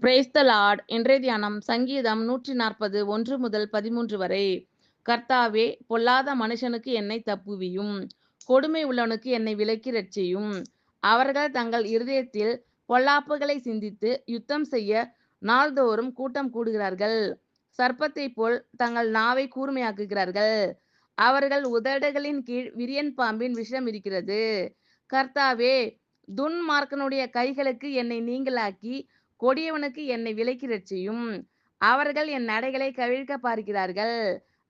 Praise the Lord. இன்றைய தியானம் சங்கீதம் 140 1 முதல் 13 வரை. கர்த்தாவே, பொல்லாத மனுஷனுக்கு என்னை தப்புவியும், கொடுமை உள்ளவனுக்கு என்னை விலக்கி ரட்சியும். அவர்கள் தங்கள் இருதயத்தில் பொல்லாப்புகளை சிந்தித்து யுத்தம் செய்ய நாள்தோறும் கூட்டம் கூடுகிறார்கள். சர்ப்பத்தைப் போல் தங்கள் நாவை கூர்மையாக்குகிறார்கள். அவர்கள் உதடுகளின் கீழ் விரியன் பாம்பின் விஷம் இருக்கிறது. கர்த்தாவே, துன்மார்க்கனுடைய கைகளுக்கு என்னை நீங்கலாக்கி கொடியவனுக்கு என்னை விலக்கி ரட்சியும். அவர்கள் என் நடைகளை கவிழ்க்க பார்க்கிறார்கள்.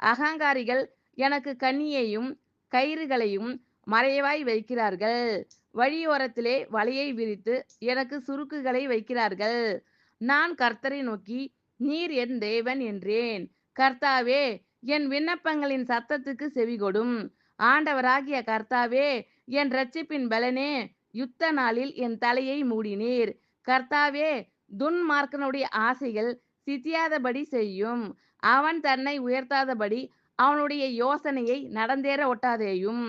அகங்காரிகள் எனக்கு கண்ணியையும் கயிறுகளையும் மறைவாய் வைக்கிறார்கள். வழியோரத்திலே வலையை விரித்து எனக்கு சுருக்குகளை வைக்கிறார்கள். நான் கர்த்தரை நோக்கி, நீர் என் தேவன் என்றேன். கர்த்தாவே, என் விண்ணப்பங்களின் சத்தத்துக்கு செவிகொடும். ஆண்டவராகிய கர்த்தாவே, என் இரட்சிப்பின் பலனே, யுத்த நாளில் என் தலையை மூடினீர். கர்த்தாவே, துன்மார்க்கனுடைய ஆசைகள் சித்தியாதபடி செய்யும். அவன் தன்னை உயர்த்தாதபடி அவனுடைய யோசனையை நடந்தேற ஒட்டாதேயும்.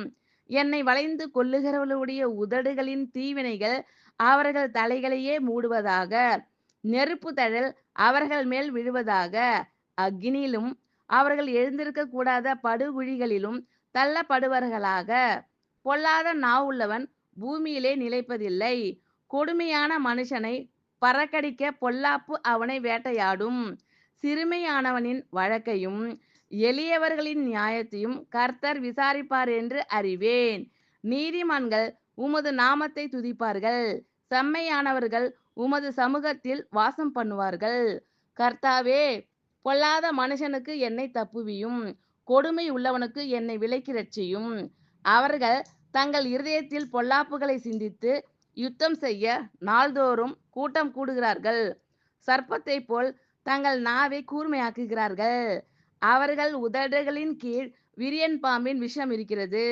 என்னை வளைந்து கொள்ளுகிறவர்களுடைய உதடுகளின் தீவினைகள் அவர்கள் தலைகளையே மூடுவதாக. நெருப்பு தழல் அவர்கள் மேல் விழுவதாக. அக்கினியிலும் அவர்கள் எழுந்திருக்க கூடாத படுகுழிகளிலும் தள்ளப்படுவார்களாக. பொல்லாத நாவுள்ளவன் பூமியிலே நிலைப்பதில்லை. கொடுமையான மனுஷனை பறக்கடிக்க பொல்லாப்பு அவனை வேட்டையாடும். சிறுமையானவனின் வழக்கையும் எளியவர்களின் நியாயத்தையும் கர்த்தர் விசாரிப்பார் என்று அறிவேன். நீதிமான்கள் உமது நாமத்தை துதிப்பார்கள். செம்மையானவர்கள் உமது சமூகத்தில் வாசம் பண்ணுவார்கள். கர்த்தாவே, பொல்லாத மனுஷனுக்கு என்னை தப்புவியும், கொடுமை உள்ளவனுக்கு என்னை விலக்கி ரட்சியும். அவர்கள் தங்கள் இருதயத்தில் பொல்லாப்புகளை சிந்தித்து யுத்தம் செய்ய நாள்தோறும் கூட்டம் கூடுகிறார்கள். சர்ப்பத்தைப் போல் தங்கள் நாவை கூர்மையாக்குகிறார்கள். அவர்கள் உதடுகளின் கீழ் விரியன் பாம்பின் விஷம் இருக்கிறது.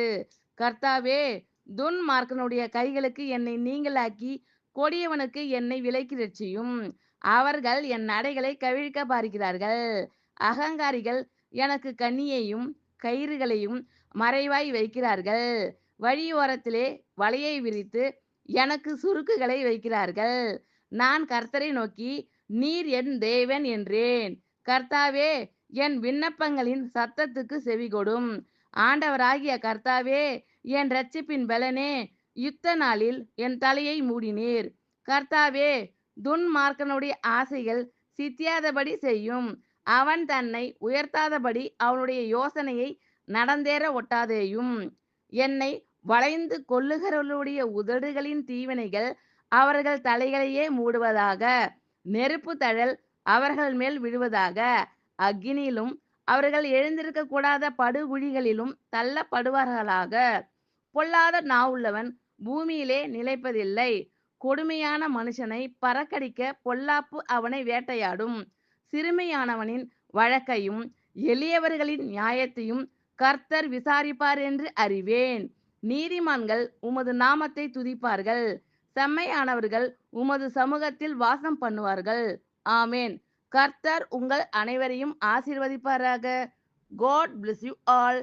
கர்த்தாவே, துன்மார்க்கனுடைய கைகளுக்கு என்னை நீங்கலாக்கி கொடியவனுக்கு என்னை விலக்கி ரட்சியும். அவர்கள் என் நடைகளை கவிழ்க்க பார்க்கிறார்கள். அகங்காரிகள் எனக்கு கண்ணியையும் கயிறுகளையும் மறைவாய் வைக்கிறார்கள். வழியோரத்திலே வலையை விரித்து எனக்கு சுருக்குகளை வைக்கிறார்கள். நான் கர்த்தரை நோக்கி, நீர் என் தேவன் என்றேன். கர்த்தாவே, என் விண்ணப்பங்களின் சத்தத்துக்கு செவிகொடும். ஆண்டவராகிய கர்த்தாவே, என் இரட்சிப்பின் பலனே, யுத்த நாளில் என் தலையை மூடினீர். கர்த்தாவே, துன்மார்க்கனுடைய ஆசைகள் சித்தியாதபடி செய்யும். அவன் தன்னை உயர்த்தாதபடி அவனுடைய யோசனையை நடந்தேற ஒட்டாதேயும். என்னை வளைந்து கொள்ளுகிறவர்களுடைய உதடுகளின் தீவினைகள் அவர்கள் தலைகளையே மூடுவதாக. நெருப்பு தழல் அவர்கள் மேல் விழுவதாக. அக்கினியிலும் அவர்கள் எழுந்திருக்க கூடாத படுகுழிகளிலும் தள்ளப்படுவார்களாக. பொல்லாத நாவுள்ளவன் பூமியிலே நிலைப்பதில்லை. கொடுமையான மனுஷனை பறக்கடிக்க பொல்லாப்பு அவனை வேட்டையாடும். சிறுமையானவனின் வழக்கையும் எளியவர்களின் நியாயத்தையும் கர்த்தர் விசாரிப்பார் என்று அறிவேன். நீதிமான்கள் உமது நாமத்தை துதிப்பார்கள். செம்மையானவர்கள் உமது சமூகத்தில் வாசம் பண்ணுவார்கள். ஆமேன். கர்த்தர் உங்கள் அனைவரையும் ஆசீர்வதிப்பாராக. God bless you all.